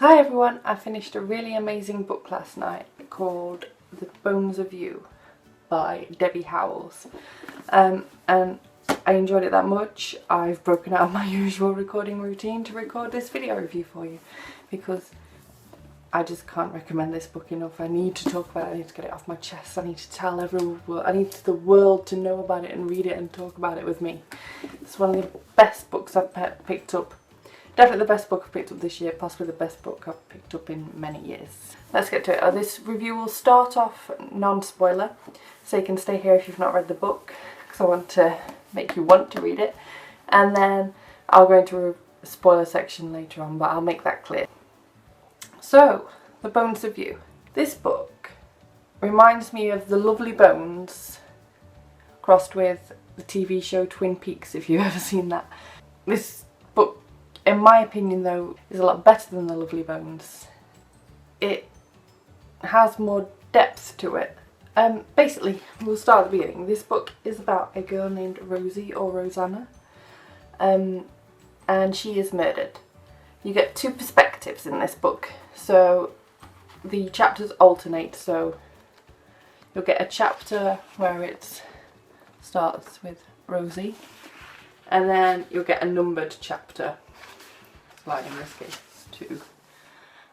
Hi everyone, I finished a really amazing book last night called The Bones of You by Debbie Howells. And I enjoyed it that much, I've broken out of my usual recording routine to record this video review for you because I just can't recommend this book enough. I need to talk about it, I need to get it off my chest, I need to tell everyone, I need the world to know about it and read it and talk about it with me. It's one of the best books I've picked up. Definitely the best book I've picked up this year, possibly the best book I've picked up in many years. Let's get to it. This review will start off non-spoiler, so you can stay here if you've not read the book, because I want to make you want to read it. And then I'll go into a spoiler section later on, but I'll make that clear. So, The Bones of You. This book reminds me of The Lovely Bones crossed with the TV show Twin Peaks, if you've ever seen that. This book, in my opinion though, is a lot better than The Lovely Bones. It has more depth to it. Basically, we'll start at the beginning. This book is about a girl named Rosie, or Rosanna, and she is murdered. You get two perspectives in this book, so the chapters alternate, so you'll get a chapter where it starts with Rosie, and then you'll get a numbered chapter, like in this case 2.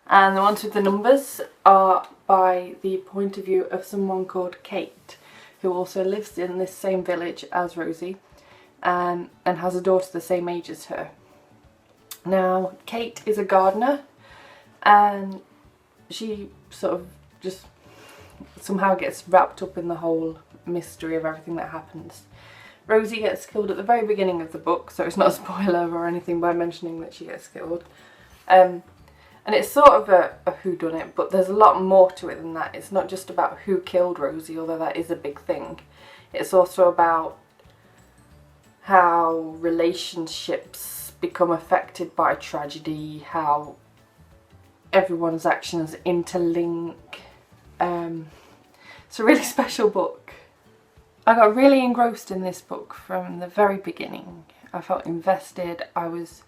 And the ones with the numbers are by the point of view of someone called Kate, who also lives in this same village as Rosie, and has a daughter the same age as her. Now, Kate is a gardener, and she sort of just somehow gets wrapped up in the whole mystery of everything that happens. Rosie gets killed at the very beginning of the book, so it's not a spoiler or anything by mentioning that she gets killed. And it's sort of a whodunit, but there's a lot more to it than that. It's not just about who killed Rosie, although that is a big thing. It's also about how relationships become affected by tragedy, how everyone's actions interlink. It's a really special book. I got really engrossed in this book from the very beginning. I felt invested. I was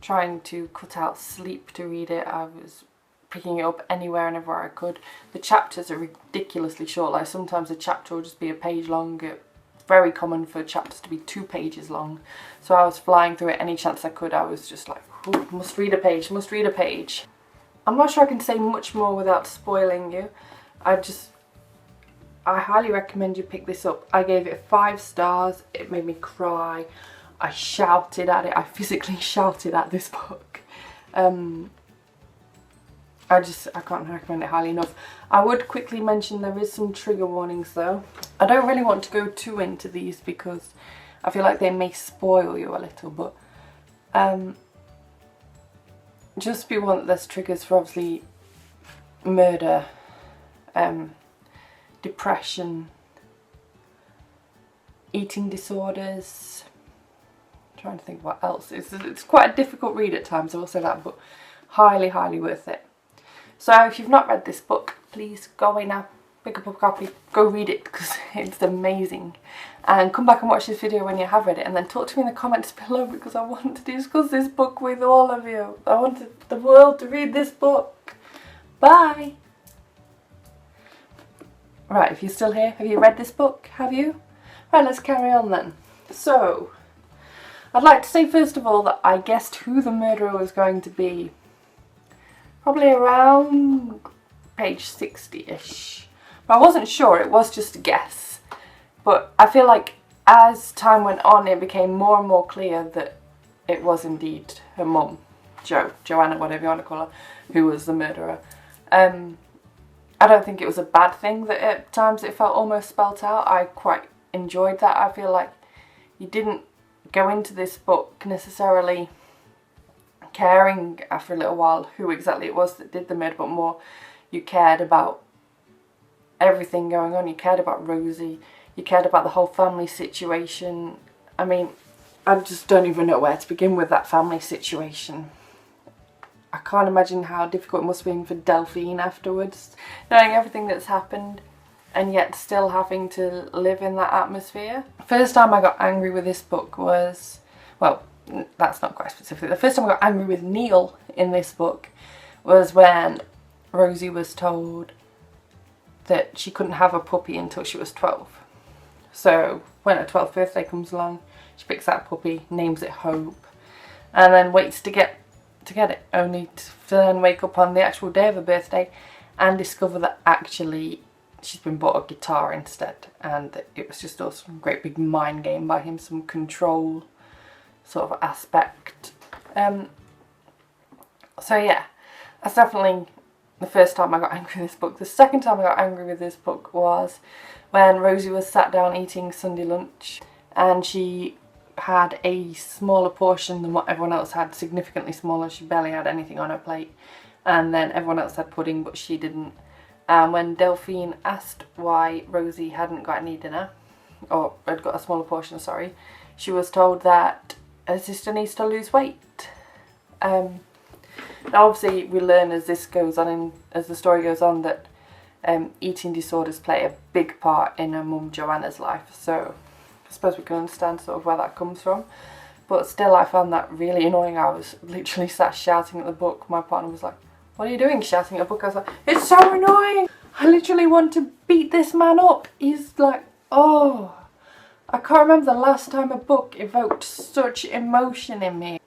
trying to cut out sleep to read it. I was picking it up anywhere and everywhere I could. The chapters are ridiculously short. Like sometimes a chapter will just be a page long. It's very common for chapters to be 2 pages long. So I was flying through it any chance I could. I was just like, must read a page, must read a page. I'm not sure I can say much more without spoiling you. I highly recommend you pick this up. I gave it 5 stars. It made me cry. I shouted at it. I physically shouted at this book. I can't recommend it highly enough. I would quickly mention there is some trigger warnings though. I don't really want to go too into these because I feel like they may spoil you a little, but just be warned that there's triggers for obviously murder, depression, eating disorders. I'm trying to think what else. It's quite a difficult read at times, I will say that, but highly, highly worth it. So if you've not read this book, please go away now, pick up a copy, go read it because it's amazing. And come back and watch this video when you have read it, and then talk to me in the comments below because I want to discuss this book with all of you. I want the world to read this book. Bye! Right, if you're still here, have you read this book? Have you? Right, let's carry on then. So, I'd like to say first of all that I guessed who the murderer was going to be probably around page 60-ish. But I wasn't sure, it was just a guess. But I feel like as time went on it became more and more clear that it was indeed her mum, Joanna, whatever you want to call her, who was the murderer. I don't think it was a bad thing that at times it felt almost spelt out. I quite enjoyed that. I feel like you didn't go into this book necessarily caring after a little while who exactly it was that did the murder, but more you cared about everything going on. You cared about Rosie, you cared about the whole family situation. I mean, I just don't even know where to begin with that family situation. I can't imagine how difficult it must have been for Delphine afterwards, knowing everything that's happened and yet still having to live in that atmosphere. First time I got angry with this book was, well, that's not quite specific. The first time I got angry with Neil in this book was when Rosie was told that she couldn't have a puppy until she was 12. So when her 12th birthday comes along, she picks that puppy, names it Hope, and then waits to get it, only to then wake up on the actual day of her birthday and discover that actually she's been bought a guitar instead, and it was just also a great big mind game by him, some control sort of aspect. So yeah, that's definitely the first time I got angry with this book. The second time I got angry with this book was when Rosie was sat down eating Sunday lunch and she had a smaller portion than what everyone else had, significantly smaller. She barely had anything on her plate, and then everyone else had pudding but she didn't. And when Delphine asked why Rosie hadn't got any dinner, or had got a smaller portion, sorry, she was told that her sister needs to lose weight. Now obviously we learn as this goes on, as the story goes on, that eating disorders play a big part in her mum Joanna's life, so I suppose we can understand sort of where that comes from. But still, I found that really annoying. I was literally sat shouting at the book. My partner was like, "What are you doing shouting at a book?" I was like, "It's so annoying! I literally want to beat this man up." He's like, oh, I can't remember the last time a book evoked such emotion in me.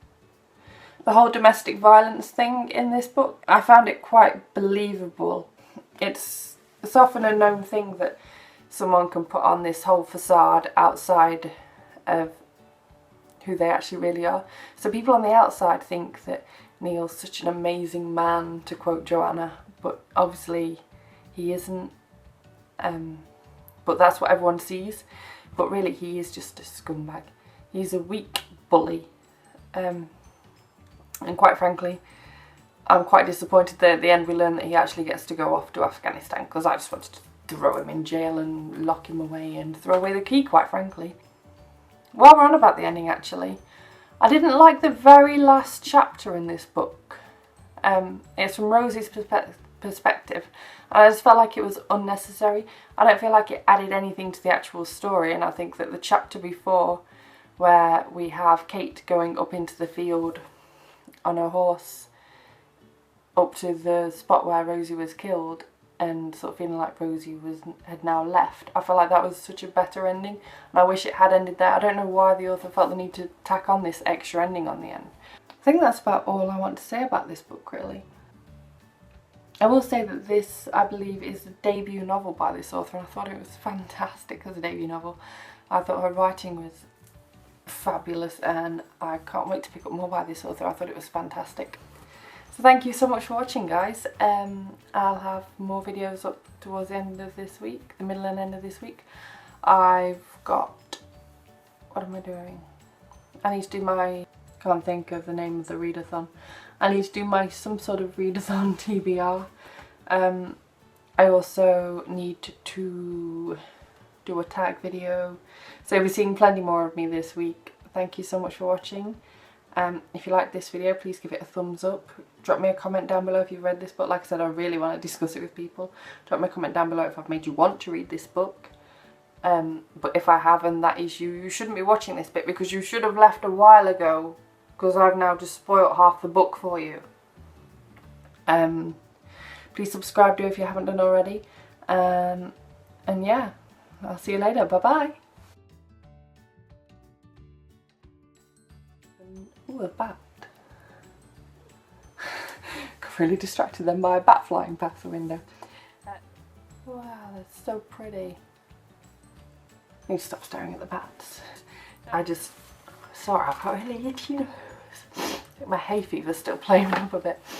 The whole domestic violence thing in this book, I found it quite believable. It's often a known thing that someone can put on this whole facade outside of who they actually really are. So people on the outside think that Neil's such an amazing man, to quote Joanna, but obviously he isn't. But that's what everyone sees. But really he is just a scumbag. He's a weak bully. And quite frankly, I'm quite disappointed that at the end we learn that he actually gets to go off to Afghanistan, because I just wanted to throw him in jail and lock him away and throw away the key, quite frankly. While we're on about the ending, actually, I didn't like the very last chapter in this book. It's from Rosie's perspective, and I just felt like it was unnecessary. I don't feel like it added anything to the actual story, and I think that the chapter before, where we have Kate going up into the field on her horse up to the spot where Rosie was killed, and sort of feeling like Rosie had now left, I felt like that was such a better ending, and I wish it had ended there. I don't know why the author felt the need to tack on this extra ending on the end. I think that's about all I want to say about this book, really. I will say that this, I believe, is the debut novel by this author, and I thought it was fantastic as a debut novel. I thought her writing was fabulous, and I can't wait to pick up more by this author. I thought it was fantastic. So thank you so much for watching, guys. I'll have more videos up towards the end of this week, the middle and end of this week. I've got, what am I doing? I need to do my, can't think of the name of the readathon. I need to do my some sort of readathon TBR. I also need to do a tag video. So you'll be seeing plenty more of me this week. Thank you so much for watching. If you like this video, please give it a thumbs up. Drop me a comment down below if you've read this book. Like I said, I really want to discuss it with people. Drop me a comment down below if I've made you want to read this book. But if I haven't, that is you. You shouldn't be watching this bit, because you should have left a while ago, because I've now just spoiled half the book for you. Please subscribe if you haven't done already. And yeah, I'll see you later. Bye bye. Ooh, a bat. Got really distracted then by a bat flying past the window. Wow, that's so pretty. I need to stop staring at the bats. I just saw I've got really itchy nose. I think my hay fever's still playing up a bit.